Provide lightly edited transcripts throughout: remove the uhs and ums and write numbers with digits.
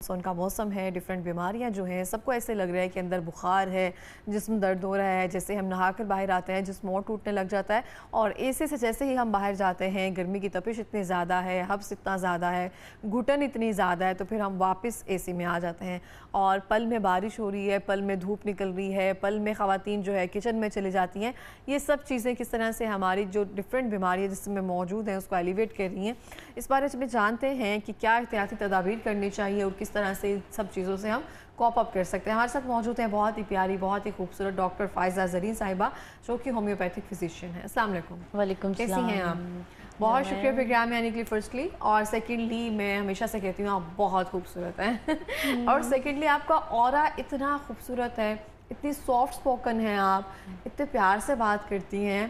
Monsoon کا موسم ہے، ڈیفرنٹ بیماریاں جو ہیں سب کو ایسے لگ رہا ہے کہ اندر بخار ہے، جسم درد ہو رہا ہے، جیسے ہم نہا کر باہر آتے ہیں جسم اور ٹوٹنے لگ جاتا ہے، اور اے سی سے جیسے ہی ہم باہر جاتے ہیں گرمی کی تپش اتنی زیادہ ہے، حبس اتنا زیادہ ہے، گھٹن اتنی زیادہ ہے، تو پھر ہم واپس اے سی میں آ جاتے ہیں اور پل میں بارش ہو رہی ہے، پل میں دھوپ نکل رہی ہے، پل میں خواتین جو ہے کچن میں چلی جاتی ہیں. یہ سب چیزیں کس طرح سے ہماری جو ڈیفرنٹ بیماریاں جسم میں موجود ہیں اس کو ایلیویٹ کر رہی ہیں. اس بارے میں جانتے ہیں کہ کیا احتیاطی تدابیر کرنی چاہیے اور کس طرح سے سب چیزوں سے ہم کوپ اپ کر سکتے ہیں. ہمارے ساتھ موجود ہیں بہت ہی پیاری، بہت ہی خوبصورت ڈاکٹر فائزہ زرین صاحبہ جو کہ ہومیوپیتھک فزیشین ہیں. السلام علیکم. وعلیکم السلام. کیسی ہیں آپ؟ بہت شکریہ پروگرام میں آنے کے لیے فرسٹلی، اور سیکنڈلی میں ہمیشہ سے کہتی ہوں آپ بہت خوبصورت ہیں اور سیکنڈلی آپ کا اورا اتنا خوبصورت ہے، اتنی سافٹ سپوکن ہیں آپ، اتنے پیار سے بات کرتی ہیں،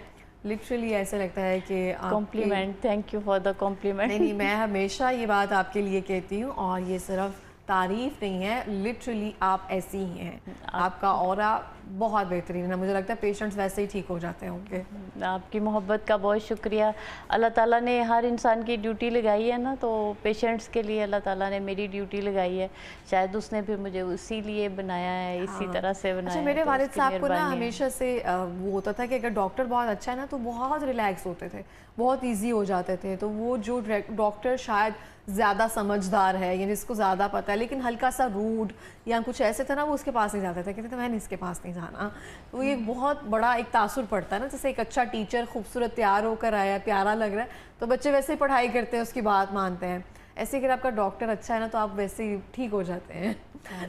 لٹرلی ایسے لگتا ہے کہ complement. Thank you for the complement. نہیں میں ہمیشہ یہ بات آپ کے لیے کہتی ہوں، اور یہ صرف تعریف نہیں ہے، لٹرلی آپ ایسی ہی ہیں. آپ کا اورا بہت بہترین ہے، مجھے لگتا ہے پیشنٹس ویسے ہی ٹھیک ہو جاتے ہوں گے. آپ کی محبت کا بہت شکریہ. اللہ تعالیٰ نے ہر انسان کی ڈیوٹی لگائی ہے نا، تو پیشنٹس کے لیے اللہ تعالیٰ نے میری ڈیوٹی لگائی ہے. شاید اس نے بھی مجھے اسی لیے بنایا ہے، اسی طرح سے بنایا ہے. اچھا، میرے والد صاحب کو نا ہمیشہ سے وہ ہوتا تھا کہ اگر ڈاکٹر بہت اچھا ہے نا تو بہت ریلیکس ہوتے تھے، بہت ایزی ہو جاتے تھے. تو وہ جو ڈاکٹر شاید زیادہ سمجھدار ہے، یعنی اس کو زیادہ پتہ ہے، لیکن ہلکا سا روڈ یا کچھ ایسے تھا نا، وہ اس کے پاس نہیں جاتے تھے، کہتے تھے میں نے اس کے پاس نہیں جانا. تو یہ بہت بڑا ایک تاثر پڑتا ہے نا، جیسے ایک اچھا ٹیچر خوبصورت تیار ہو کر آیا، پیارا لگ رہا ہے، تو بچے ویسے ہی پڑھائی کرتے ہیں، اس کی بات مانتے ہیں. ایسے اگر آپ کا ڈاکٹر اچھا ہے نا تو آپ ویسے ہی ٹھیک ہو جاتے ہیں.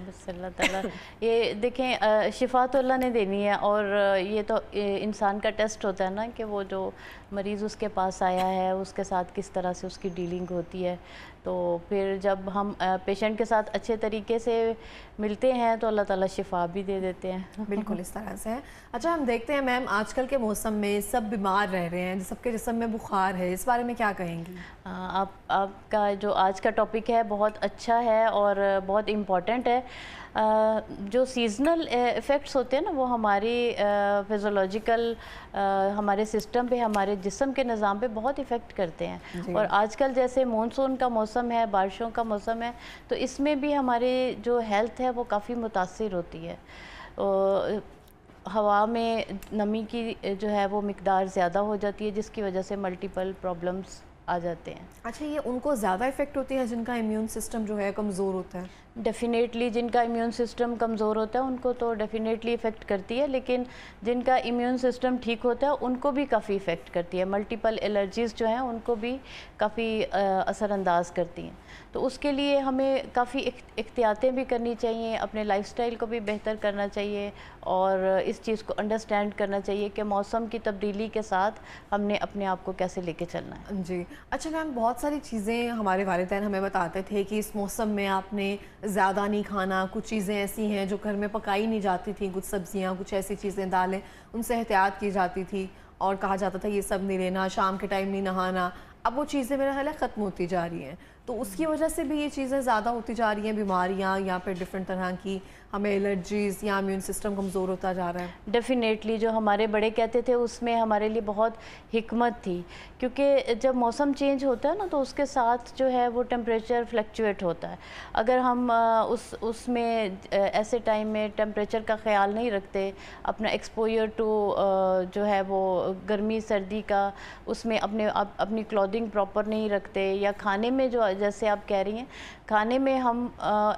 بس اللہ تعالیٰ یہ دیکھیں، شفا تو اللہ نے دینی ہے، اور یہ تو انسان کا ٹیسٹ ہوتا ہے نا کہ وہ جو مریض اس کے پاس آیا ہے اس کے ساتھ کس طرح سے اس کی ڈیلنگ ہوتی ہے. تو پھر جب ہم پیشنٹ کے ساتھ اچھے طریقے سے ملتے ہیں تو اللہ تعالیٰ شفا بھی دے دیتے ہیں. بالکل اس طرح سے ہے. اچھا، ہم دیکھتے ہیں میم آج کل کے موسم میں سب بیمار رہ رہے ہیں، سب کے جسم میں بخار ہے، اس بارے میں کیا کہیں گی؟ آپ کا جو آج کا ٹاپک ہے بہت اچھا ہے اور بہت امپورٹنٹ ہے. جو سیزنل ایفیکٹس ہوتے ہیں نا، وہ ہماری فزیولوجیکل ہمارے سسٹم پہ، ہمارے جسم کے نظام پہ بہت ایفیکٹ کرتے ہیں. اور آج کل جیسے مونسون کا موسم ہے، بارشوں کا موسم ہے، تو اس میں بھی ہماری جو ہیلتھ ہے وہ کافی متاثر ہوتی ہے. ہوا میں نمی کی جو ہے وہ مقدار زیادہ ہو جاتی ہے، جس کی وجہ سے ملٹیپل پرابلمس آ جاتے ہیں. اچھا، یہ ان کو زیادہ افیکٹ ہوتی ہے جن کا امیون سسٹم جو ہے کمزور ہوتا ہے؟ ڈیفینیٹلی جن کا امیون سسٹم کمزور ہوتا ہے ان کو تو ڈیفینیٹلی افیکٹ کرتی ہے، لیکن جن کا امیون سسٹم ٹھیک ہوتا ہے ان کو بھی کافی افیکٹ کرتی ہے. ملٹیپل الرجیز جو ہیں ان کو بھی کافی اثر انداز کرتی ہیں. تو اس کے لیے ہمیں کافی احتیاطیں بھی کرنی چاہیے، اپنے لائف سٹائل کو بھی بہتر کرنا چاہیے، اور اس چیز کو انڈرسٹینڈ کرنا چاہیے کہ موسم کی تبدیلی کے ساتھ ہم نے اپنے آپ کو کیسے لے کے چلنا ہے. جی اچھا میم، بہت ساری چیزیں ہمارے والدین ہمیں بتاتے تھے کہ اس موسم میں آپ نے زیادہ نہیں کھانا، کچھ چیزیں ایسی ہیں جو گھر میں پکائی نہیں جاتی تھیں، کچھ سبزیاں، کچھ ایسی چیزیں، دالیں، ان سے احتیاط کی جاتی تھی، اور کہا جاتا تھا یہ سب نہیں لینا، شام کے ٹائم نہیں نہانا. اب وہ چیزیں میرا خیال ہے ختم ہوتی جا رہی ہیں، تو اس کی وجہ سے بھی یہ چیزیں زیادہ ہوتی جا رہی ہیں، بیماریاں یا پھر ڈفرینٹ طرح کی ہمیں الرجیز یا امیون سسٹم کمزور ہوتا جا رہا ہے. ڈیفینیٹلی جو ہمارے بڑے کہتے تھے اس میں ہمارے لیے بہت حکمت تھی، کیونکہ جب موسم چینج ہوتا ہے نا تو اس کے ساتھ جو ہے وہ ٹیمپریچر فلیکچویٹ ہوتا ہے. اگر ہم اس میں ایسے ٹائم میں ٹیمپریچر کا خیال نہیں رکھتے، اپنا ایکسپوئر ٹو جو ہے وہ گرمی سردی کا، اس میں اپنی کلودنگ پراپر نہیں رکھتے، یا کھانے میں جو جیسے آپ کہہ رہی ہیں، کھانے میں ہم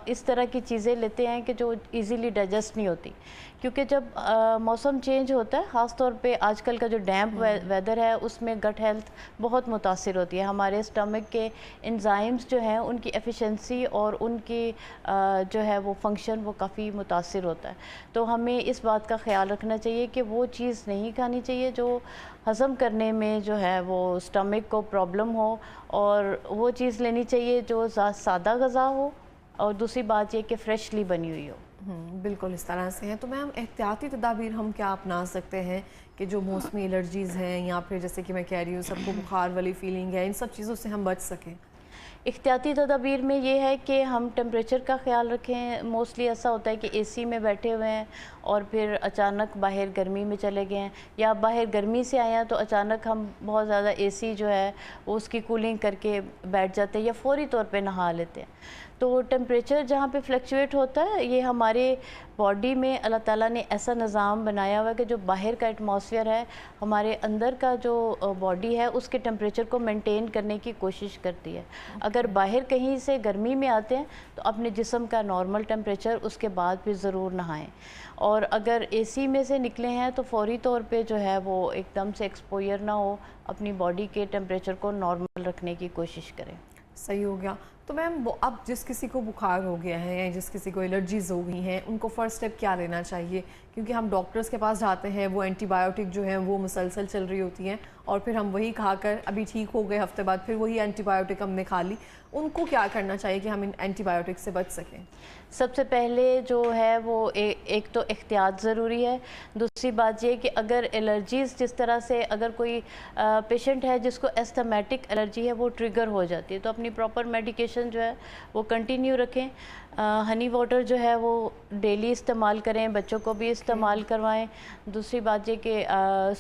اس طرح کی چیزیں لیتے ہیں کہ جو ایزیلی ڈائجسٹ نہیں ہوتی. کیونکہ جب موسم چینج ہوتا ہے، خاص طور پہ آج کل کا جو ڈیمپ ویدر ہے، اس میں گٹ ہیلتھ بہت متاثر ہوتی ہے. ہمارے اسٹمک کے انزائمز جو ہیں ان کی ایفیشنسی اور ان کی جو ہے وہ فنکشن وہ کافی متاثر ہوتا ہے. تو ہمیں اس بات کا خیال رکھنا چاہیے کہ وہ چیز نہیں کھانی چاہیے جو ہضم کرنے میں جو ہے وہ اسٹمک کو پرابلم ہو، اور وہ چیز لینی چاہیے جو سادہ غذا ہو، اور دوسری بات یہ کہ فریشلی بنی ہوئی ہو. بالکل اس طرح سے ہیں. تو میم احتیاطی تدابیر ہم کیا اپنا سکتے ہیں کہ جو موسمی الرجیز ہیں، یا پھر جیسے کہ میں کہہ رہی ہوں سب کو بخار والی فیلنگ ہے، ان سب چیزوں سے ہم بچ سکیں؟ احتیاطی تدابیر میں یہ ہے کہ ہم ٹیمپریچر کا خیال رکھیں. موسٹلی ایسا ہوتا ہے کہ اے سی میں بیٹھے ہوئے ہیں اور پھر اچانک باہر گرمی میں چلے گئے ہیں، یا باہر گرمی سے آئے ہیں تو اچانک ہم بہت زیادہ اے سی جو ہے وہ اس کی کولنگ کر کے بیٹھ جاتے ہیں، یا فوری طور پہ نہا لیتے ہیں. تو ٹمپریچر جہاں پہ فلیکچویٹ ہوتا ہے یہ ہمارے باڈی میں اللہ تعالیٰ نے ایسا نظام بنایا ہوا ہے کہ جو باہر کا ایٹماسفیئر ہے ہمارے اندر کا جو باڈی ہے اس کے ٹمپریچر کو مینٹین کرنے کی کوشش کرتی ہے. اگر باہر کہیں سے گرمی میں آتے ہیں تو اپنے جسم کا نارمل ٹمپریچر اس کے بعد پھر ضرور نہائیں, اور اگر اے سی میں سے نکلے ہیں تو فوری طور پہ جو ہے وہ ایک دم سے ایکسپوئر نہ ہو, اپنی باڈی کے ٹمپریچر کو نارمل رکھنے کی کوشش کریں. صحیح ہو گیا. تو میم اب جس کسی کو بخار ہو گیا ہے یا جس کسی کو الرجیز ہو گئی ہیں ان کو فرسٹ اسٹیپ کیا لینا چاہیے؟ کیونکہ ہم ڈاکٹرز کے پاس جاتے ہیں, وہ اینٹی بایوٹک جو ہیں وہ مسلسل چل رہی ہوتی ہیں اور پھر ہم وہی کھا کر ابھی ٹھیک ہو گئے, ہفتے بعد پھر وہی اینٹی بایوٹک ہم نے کھا لی. ان کو کیا کرنا چاہیے کہ ہم ان اینٹی بایوٹک سے بچ سکیں؟ سب سے پہلے جو ہے وہ ایک تو احتیاط ضروری ہے. دوسری بات یہ کہ اگر الرجیز جس طرح سے اگر کوئی پیشنٹ ہے جس کو ایستھمیٹک الرجی ہے وہ ٹریگر ہو جاتی ہے تو اپنی پراپر میڈیکیشن جو ہے وہ کنٹینیو رکھیں. ہنی واٹر جو ہے وہ ڈیلی استعمال کریں, بچوں کو بھی استعمال کروائیں. دوسری بات یہ کہ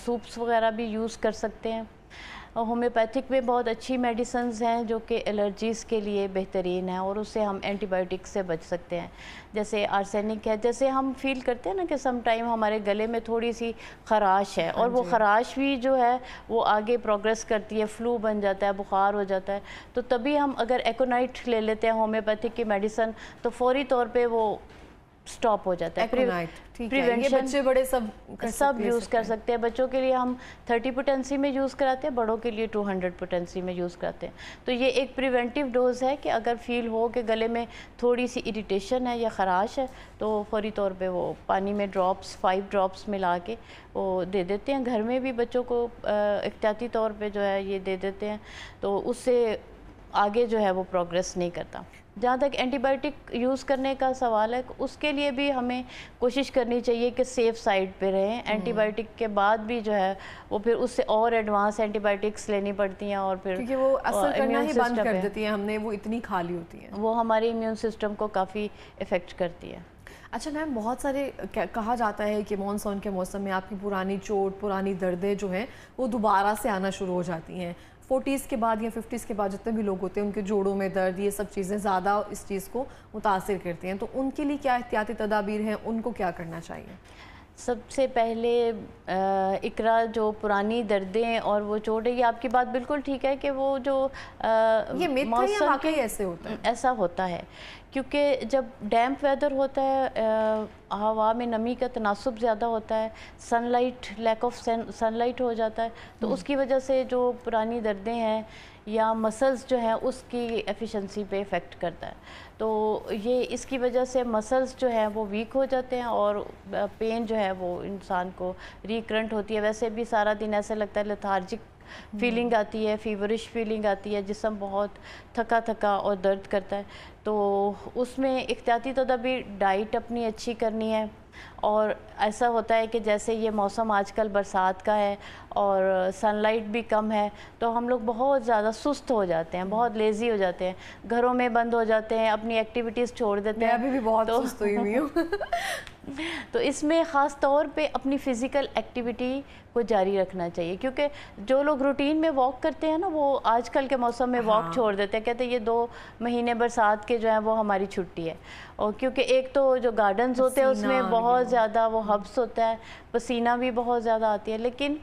سوپس وغیرہ بھی یوز کر سکتے ہیں. ہومیوپیتھک میں بہت اچھی میڈیسنز ہیں جو کہ الرجیز کے لیے بہترین ہیں اور اس سے ہم اینٹی بایوٹک سے بچ سکتے ہیں. جیسے آرسینک ہے, جیسے ہم فیل کرتے ہیں نا کہ سم ٹائم ہمارے گلے میں تھوڑی سی خراش ہے اور وہ خراش بھی جو ہے وہ آگے پروگریس کرتی ہے, فلو بن جاتا ہے, بخار ہو جاتا ہے, تو تبھی ہم اگر ایکونائٹ لے لیتے ہیں ہومیوپیتھک کی میڈیسن تو فوری طور پہ وہ سٹاپ ہو جاتا ہے. بچے بڑے سب یوز کر سکتے ہیں. بچوں کے لیے ہم 30 پوٹینسی میں یوز کراتے ہیں, بڑوں کے لیے 200 پوٹینسی میں یوز کرتے ہیں. تو یہ ایک پریونٹیو ڈوز ہے کہ اگر فیل ہو کہ گلے میں تھوڑی سی اریٹیشن ہے یا خراش ہے تو فوری طور پہ وہ پانی میں ڈراپس 5 ڈراپس ملا کے وہ دے دیتے ہیں. گھر میں بھی بچوں کو احتیاطی طور پہ جو ہے یہ دے دیتے ہیں تو اس سے آگے جو ہے وہ پروگریس نہیں کرتا. جہاں تک اینٹی بایوٹک یوز کرنے کا سوال ہے اس کے لیے بھی ہمیں کوشش کرنی چاہیے کہ سیف سائڈ پہ رہیں. اینٹی بایوٹک کے بعد بھی جو ہے وہ پھر اس سے اور ایڈوانس اینٹی بایوٹکس لینی پڑتی ہیں اور پھر کیونکہ وہ اثر کرنا ہی بند کر دیتی ہیں, ہم نے وہ اتنی کھا لی ہوتی ہیں, وہ ہمارے امیون سسٹم کو کافی افیکٹ کرتی ہے. اچھا میم, بہت سارے کہا جاتا ہے کہ مانسون کے موسم میں آپ کی پرانی چوٹ, پرانی دردیں جو ہیں وہ دوبارہ سے آنا شروع ہو جاتی ہیں. 40s کے بعد یا 50s کے بعد جتنے بھی لوگ ہوتے ہیں ان کے جوڑوں میں درد, یہ سب چیزیں زیادہ اس چیز کو متاثر کرتی ہیں. تو ان کے لیے کیا احتیاطی تدابیر ہیں, ان کو کیا کرنا چاہیے؟ سب سے پہلے اقرا جو پرانی دردیں اور وہ چوٹ ہے, یہ آپ کی بات بالکل ٹھیک ہے کہ وہ جو یہ موسم ایسا ہوتا ہے کیونکہ جب ڈیمپ ویدر ہوتا ہے, ہوا میں نمی کا تناسب زیادہ ہوتا ہے, sunlight lack of sunlight ہو جاتا ہے, تو اس کی وجہ سے جو پرانی دردیں ہیں یا مسلز جو ہیں اس کی ایفیشنسی پہ افیکٹ کرتا ہے. تو یہ اس کی وجہ سے مسلز جو ہیں وہ ویک ہو جاتے ہیں اور پین جو ہے وہ انسان کو ریکرنٹ ہوتی ہے. ویسے بھی سارا دن ایسا لگتا ہے لیتھارجک فیلنگ آتی ہے, فیورش فیلنگ آتی ہے, جسم بہت تھکا تھکا اور درد کرتا ہے. تو اس میں احتیاطی تدابیر ڈائٹ اپنی اچھی کرنی ہے. اور ایسا ہوتا ہے کہ جیسے یہ موسم آج کل برسات کا ہے اور سن لائٹ بھی کم ہے تو ہم لوگ بہت زیادہ سست ہو جاتے ہیں, بہت لیزی ہو جاتے ہیں, گھروں میں بند ہو جاتے ہیں, اپنی ایکٹیویٹیز چھوڑ دیتے ہیں. میں ابھی بھی بہت سست ہوئی ہوئی ہوں. تو اس میں خاص طور پہ اپنی فزیکل ایکٹیویٹی کو جاری رکھنا چاہیے, کیونکہ جو لوگ روٹین میں واک کرتے ہیں نا وہ آج کل کے موسم میں واک چھوڑ دیتے ہیں, کہتے ہیں یہ 2 مہینے برسات کے جو ہیں وہ ہماری چھٹی ہے. اور کیونکہ ایک تو جو گارڈنز ہوتے ہیں اس میں بہت زیادہ وہ ہبس ہوتا ہے, پسینہ بھی بہت زیادہ آتی ہے. لیکن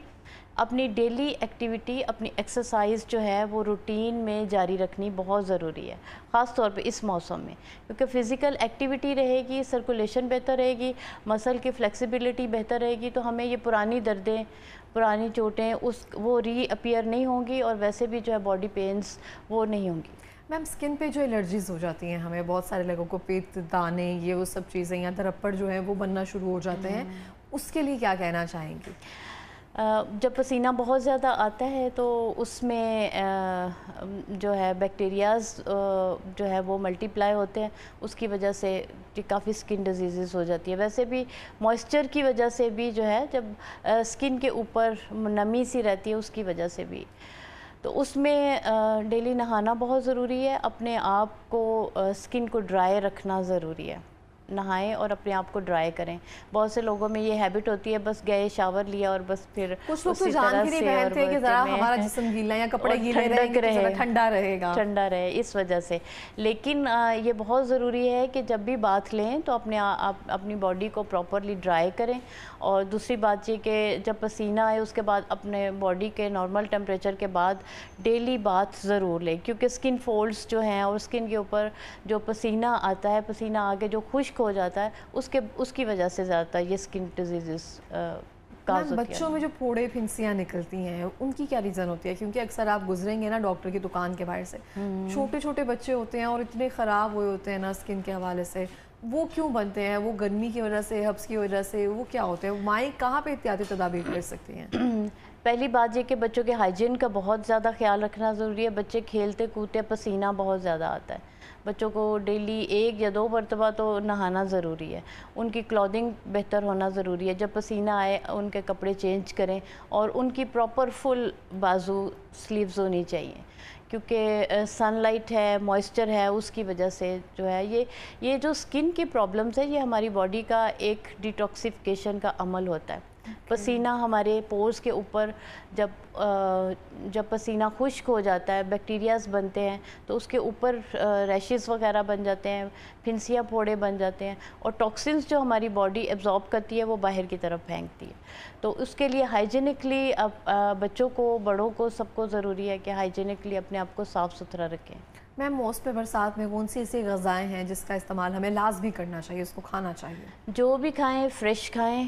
اپنی ڈیلی ایکٹیویٹی, اپنی ایکسرسائز جو ہے وہ روٹین میں جاری رکھنی بہت ضروری ہے, خاص طور پہ اس موسم میں, کیونکہ فزیکل ایکٹیویٹی رہے گی, سرکولیشن بہتر رہے گی, مسل کی فلیکسیبلٹی بہتر رہے گی, تو ہمیں یہ پرانی دردیں, پرانی چوٹیں وہ ری اپیئر نہیں ہوں گی, اور ویسے بھی جو ہے باڈی پینز وہ نہیں ہوں گی. میم اسکن پہ جو الرجیز ہو جاتی ہیں, ہمیں بہت سارے لوگوں کو پیت, دانے, یہ وہ سب چیزیں یا درپڑ جو ہے وہ بننا شروع ہو جاتے ہیں, اس کے لیے کیا کہنا چاہیں گی؟ جب پسینہ بہت زیادہ آتا ہے تو اس میں جو ہے بیکٹیریاز جو ہے وہ ملٹی پلائی ہوتے ہیں, اس کی وجہ سے کافی سکن ڈیزیزز ہو جاتی ہے. ویسے بھی موئسچر کی وجہ سے بھی جو ہے جب سکن کے اوپر نمی سی رہتی ہے اس کی وجہ سے بھی, تو اس میں ڈیلی نہانا بہت ضروری ہے, اپنے آپ کو سکن کو ڈرائی رکھنا ضروری ہے. نہائیں اور اپنے آپ کو ڈرائی کریں. بہت سے لوگوں میں یہ ہیبٹ ہوتی ہے بس گئے شاور لیا اور بس پھر کچھ لوگ تو جان کے نہیں پہنتے کہ ذرا ہمارا جسم گیلا یا کپڑے گیلے رہیں گے تو ذرا ٹھنڈا رہے گا, ٹھنڈا رہے اس وجہ سے. لیکن یہ بہت ضروری ہے کہ جب بھی باتھ لیں تو اپنی باڈی کو پراپرلی ڈرائی کریں. اور دوسری بات یہ کہ جب پسینہ آئے اس کے بعد اپنے باڈی کے نارمل ٹیمپریچر کے بعد ڈیلی باتھ ضرور لیں, کیونکہ اسکن فولڈز جو ہیں اور اسکن کے اوپر جو پسینہ آتا ہے, پسینہ آگے جو خشک ہو جاتا ہے اس کی وجہ سے زیادہ یہ اسکن ڈیزیزز کاز ہوتی ہیں. بچوں میں جو پھوڑے پھنسیاں نکلتی ہیں ان کی کیا ریزن ہوتی ہے؟ کیونکہ اکثر آپ گزریں گے نا ڈاکٹر کی دکان کے باہر سے, چھوٹے چھوٹے بچے ہوتے ہیں اور اتنے خراب ہوئے ہوتے ہیں نا اسکن کے حوالے سے, وہ کیوں بنتے ہیں؟ وہ گرمی کی وجہ سے, ہبس کی وجہ سے, وہ کیا ہوتے ہیں؟ مائیں کہاں پہ احتیاطی تدابیر کر سکتی ہیں؟ پہلی بات یہ کہ بچوں کے ہائیجین کا بہت زیادہ خیال رکھنا ضروری ہے. بچے کھیلتے کودتے پسینہ بہت زیادہ آتا ہے. بچوں کو ڈیلی 1 یا 2 مرتبہ تو نہانا ضروری ہے. ان کی کلودنگ بہتر ہونا ضروری ہے. جب پسینہ آئے ان کے کپڑے چینج کریں اور ان کی پراپر فل بازو سلیوز ہونی چاہیے, کیونکہ سن لائٹ ہے, موئسچر ہے, اس کی وجہ سے جو ہے یہ جو اسکن کی پرابلمز ہے یہ ہماری باڈی کا ایک ڈیٹاکسیفیکیشن کا عمل ہوتا ہے. پسینہ ہمارے پورز کے اوپر جب پسینہ خشک ہو جاتا ہے بیکٹیریاز بنتے ہیں تو اس کے اوپر ریشز وغیرہ بن جاتے ہیں, پھنسیاں پھوڑے بن جاتے ہیں, اور ٹاکسنز جو ہماری باڈی ایبزارب کرتی ہے وہ باہر کی طرف پھینکتی ہے. تو اس کے لیے ہائیجینکلی بچوں کو, بڑوں کو, سب کو ضروری ہے کہ ہائیجینکلی اپنے آپ کو صاف ستھرا رکھیں. میم موسم برسات میں کون سی ایسی غذائیں ہیں جس کا استعمال ہمیں لازمی کرنا چاہیے, اس کو کھانا چاہیے؟ جو بھی کھائیں فریش کھائیں,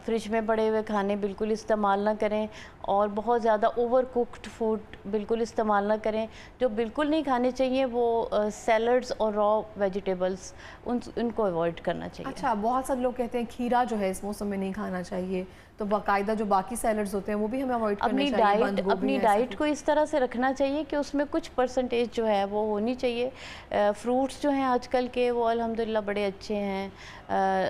فریج میں پڑے ہوئے کھانے بالکل استعمال نہ کریں, اور بہت زیادہ اوور کوکڈ فوڈ بالکل استعمال نہ کریں. جو بالکل نہیں کھانے چاہیے وہ سیلڈز اور را ویجیٹیبلز ان کو اوائڈ کرنا چاہیے. اچھا, بہت سارے لوگ کہتے ہیں کھیرا جو ہے اس موسم میں نہیں کھانا چاہیے, تو باقاعدہ جو باقی سیلڈز ہوتے ہیں وہ بھی ہمیں اوائڈ کرنے چاہیے. اپنی ڈائٹ کو اس طرح سے رکھنا چاہیے کہ اس میں کچھ پرسنٹیج جو ہے وہ ہونی چاہیے. فروٹس جو ہیں آج کل کے وہ الحمدللہ بڑے اچھے ہیں.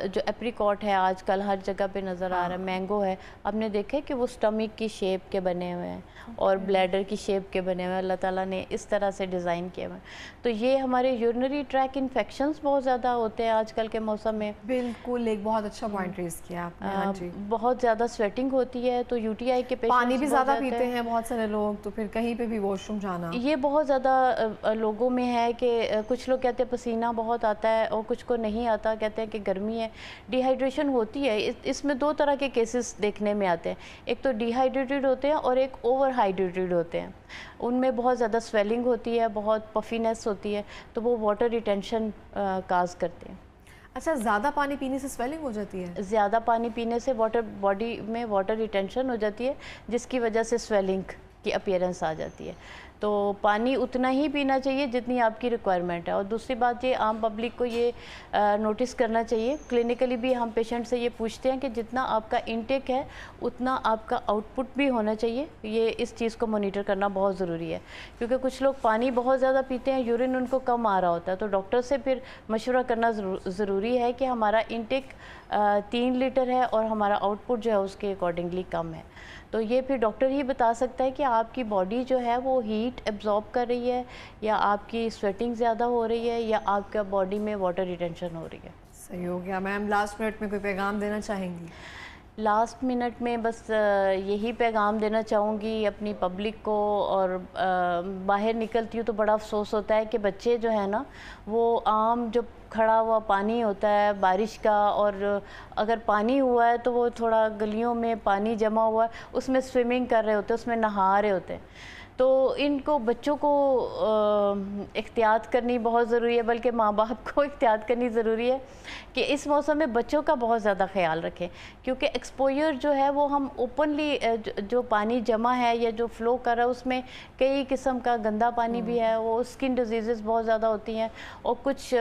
جو اپریکاٹ ہے آج کل ہر جگہ پہ نظر آ رہا ہے, مینگو ہے, آپ نے دیکھے کہ وہ سٹمک کی شیپ کے بنے ہوئے ہیں اور بلیڈر کی شیپ کے بنے ہوئے ہیں. اللہ تعالیٰ نے اس طرح سے ڈیزائن کیے ہوئے ہیں. تو یہ ہمارے یورنری ٹریک انفیکشنز بہت زیادہ ہوتے ہیں آج کل کے موسم میں. بالکل, ایک بہت اچھا پوائنٹ ریز کیا آپ نے. ہاں جی, بہت زیادہ سویٹنگ ہوتی ہے تو یو ٹی آئی کے پیشنٹس پانی بھی زیادہ پیتے ہیں بہت سارے لوگ, تو پھر کہیں پہ بھی واش روم جانا, یہ بہت زیادہ لوگوں میں ہے کہ کچھ لوگ کہتے ہیں پسینہ بہت آتا ہے اور کچھ کو نہیں آتا, کہتے ہیں کہ گرمی ہے. ڈی ہائیڈریشن ہوتی ہے. اس میں 2 طرح کے کیسز دیکھنے میں آتے ہیں, ایک تو ڈی ہائیڈریٹڈ ہوتے ہیں اور ایک اوور ہائیڈریٹڈ ہوتے ہیں. ان میں بہت زیادہ سویلنگ ہوتی ہے, بہت پفینس ہوتی ہے, تو وہ واٹر ریٹینشن کاز کرتے ہیں. اچھا, زیادہ پانی پینے سے سویلنگ ہو جاتی ہے؟ زیادہ پانی پینے سے باڈی میں واٹر ریٹینشن ہو جاتی ہے, جس کی وجہ سے سویلنگ کی اپیرنس آ جاتی ہے. تو پانی اتنا ہی پینا چاہیے جتنی آپ کی ریکوائرمنٹ ہے. اور دوسری بات یہ عام پبلک کو یہ نوٹس کرنا چاہیے, کلینکلی بھی ہم پیشنٹ سے یہ پوچھتے ہیں کہ جتنا آپ کا انٹیک ہے اتنا آپ کا آؤٹ پٹ بھی ہونا چاہیے. یہ اس چیز کو مانیٹر کرنا بہت ضروری ہے, کیونکہ کچھ لوگ پانی بہت زیادہ پیتے ہیں, یورین ان کو کم آ رہا ہوتا ہے, تو ڈاکٹر سے پھر مشورہ کرنا ضروری ہے کہ ہمارا انٹیک 3 لیٹر ہے اور ہمارا آؤٹ پٹ جو ہے اس کے اکارڈنگلی کم ہے. تو یہ پھر ڈاکٹر ہی بتا سکتا ہے کہ آپ کی باڈی جو ہے وہ ہیٹ ایبزارب کر رہی ہے, یا آپ کی سویٹنگ زیادہ ہو رہی ہے, یا آپ کا باڈی میں واٹر ریٹینشن ہو رہی ہے. صحیح ہو گیا. میم لاسٹ منٹ میں کوئی پیغام دینا چاہیں گی؟ لاسٹ منٹ میں بس یہی پیغام دینا چاہوں گی اپنی پبلک کو, اور باہر نکلتی ہوں تو بڑا افسوس ہوتا ہے کہ بچے جو ہیں نا وہ عام جو کھڑا ہوا پانی ہوتا ہے بارش کا, اور اگر پانی ہوا ہے تو وہ تھوڑا گلیوں میں پانی جمع ہوا ہے اس میں سوئمنگ کر رہے ہوتے ہیں, اس میں نہا رہے ہوتے ہیں. تو ان کو بچوں کو احتیاط کرنی بہت ضروری ہے, بلکہ ماں باپ کو احتیاط کرنی ضروری ہے کہ اس موسم میں بچوں کا بہت زیادہ خیال رکھیں, کیونکہ ایکسپوئر جو ہے وہ ہم اوپنلی جو پانی جمع ہے یا جو فلو کر رہا ہے اس میں کئی قسم کا گندا پانی بھی ہے, وہ اسکن ڈیزیزز بہت زیادہ ہوتی ہیں, اور کچھ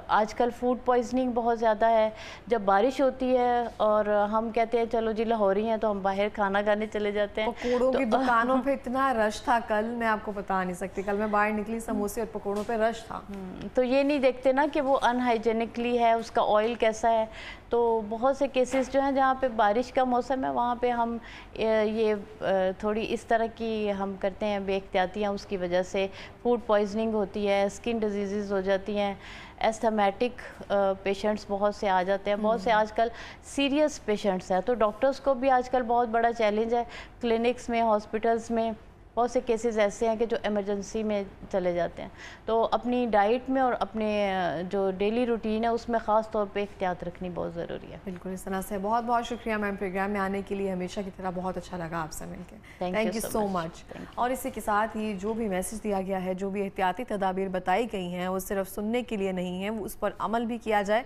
آج کل فوڈ پوائزننگ بہت زیادہ ہے. جب بارش ہوتی ہے اور ہم کہتے ہیں چلو جی لاہوری ہیں تو ہم باہر کھانا کھانے چلے جاتے ہیں. پکوڑوں کی دکانوں پہ اتنا رش تھا کل, میں آپ کو بتا نہیں سکتی, کل میں باہر نکلی سموسے اور پکوڑوں پہ رش تھا. تو یہ نہیں دیکھتے نا کہ وہ ان ہائیجینکلی ہے, اس کا آئل کیسا ہے. تو بہت سے کیسز جو ہیں جہاں پہ بارش کا موسم ہے وہاں پہ ہم یہ تھوڑی اس طرح کی ہم کرتے ہیں بے احتیاطیاں, اس کی وجہ سے فوڈ پوائزننگ ہوتی ہے, اسکن ڈیزیزز ہو جاتی ہیں. ایستھمیٹک پیشنٹس بہت سے آ جاتے ہیں، بہت سے آج کل سیریس پیشنٹس ہیں، تو ڈاکٹرز کو بھی آج کل بہت بڑا چیلنج ہے کلینکس میں، ہاسپٹلس میں بہت سے کیسز ایسے ہیں کہ جو ایمرجنسی میں چلے جاتے ہیں، تو اپنی ڈائٹ میں اور اپنے جو ڈیلی روٹین ہے اس میں خاص طور پہ احتیاط رکھنی بہت ضروری ہے۔ بالکل اس طرح سے بہت بہت شکریہ میم پروگرام میں آنے کے لیے، ہمیشہ کی طرح بہت اچھا لگا آپ سے مل کے، تھینک یو سو مچ۔ اور اسی کے ساتھ ہی جو بھی میسج دیا گیا ہے، جو بھی احتیاطی تدابیر بتائی گئی ہیں وہ صرف سننے کے لیے نہیں ہیں، وہ اس پر عمل بھی کیا جائے